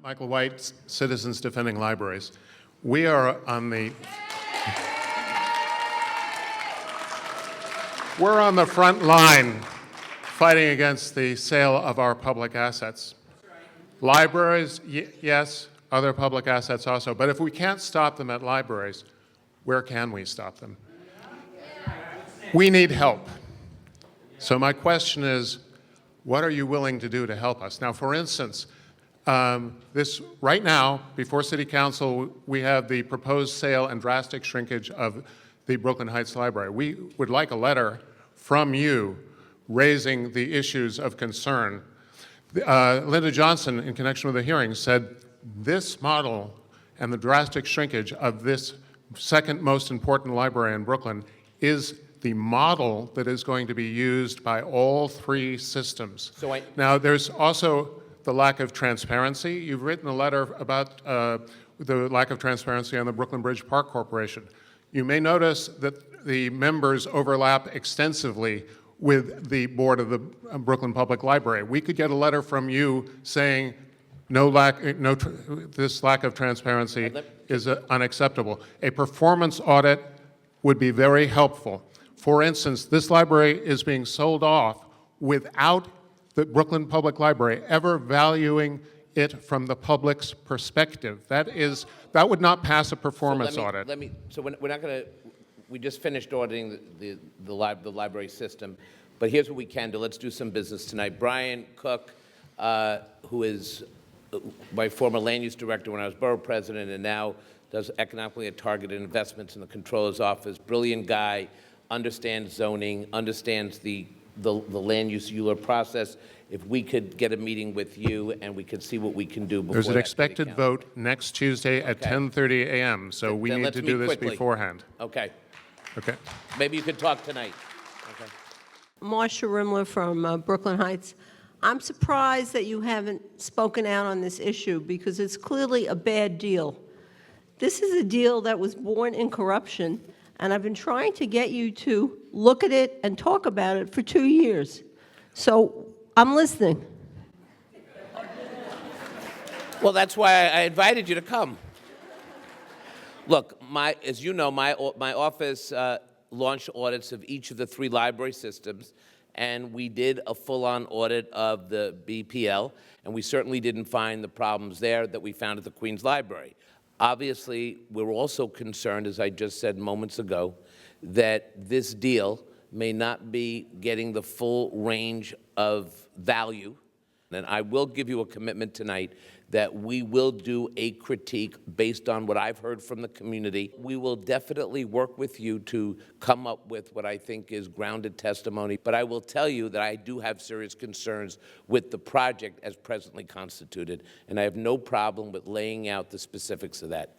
Michael White, Citizens Defending Libraries. We are on the we're on the front line fighting against the sale of our public assets. Libraries, yes, other public assets also. But if we can't stop them at libraries, where can we stop them? We need help. So my question is, what are you willing to do to help us? Now, for instance, right now, before City Council, we have the proposed sale and drastic shrinkage of the Brooklyn Heights Library. We would like a letter from you raising the issues of concern. Linda Johnson, in connection with the hearing, said this model and the drastic shrinkage of this second most important library in Brooklyn is the model that is going to be used by all three systems. Now, there's also the lack of transparency. You've written a letter about the lack of transparency on the Brooklyn Bridge Park Corporation. You may notice that the members overlap extensively with the board of the Brooklyn Public Library. We could get a letter from you saying this lack of transparency is unacceptable. A performance audit would be very helpful. For instance, this library is being sold off without the Brooklyn Public Library ever valuing it from the public's perspective. That would not pass a performance audit. So we're not going to. We just finished auditing the library system, but here's what we can do. Let's do some business tonight. Brian Cook, who is my former land use director when I was borough president, and now does economically targeted investments in the Comptroller's office. Brilliant guy, understands zoning, understands the land use ULURP process. If we could get a meeting with you and we could see what we can do before there's an expected vote next Tuesday at 10:30 a.m. So we need to do this beforehand. Okay. Okay. Maybe you could talk tonight. Okay. Marsha Rimler from Brooklyn Heights. I'm surprised that you haven't spoken out on this issue because it's clearly a bad deal. This is a deal that was born in corruption, and I've been trying to get you to look at it and talk about it for 2 years. So I'm listening. Well, that's why I invited you to come. Look, as you know, my office launched audits of each of the three library systems, and we did a full-on audit of the BPL, and we certainly didn't find the problems there that we found at the Queens Library. Obviously, we're also concerned, as I just said moments ago, that this deal may not be getting the full range of value. And I will give you a commitment tonight that we will do a critique based on what I've heard from the community. We will definitely work with you to come up with what I think is grounded testimony. But I will tell you that I do have serious concerns with the project as presently constituted, and I have no problem with laying out the specifics of that.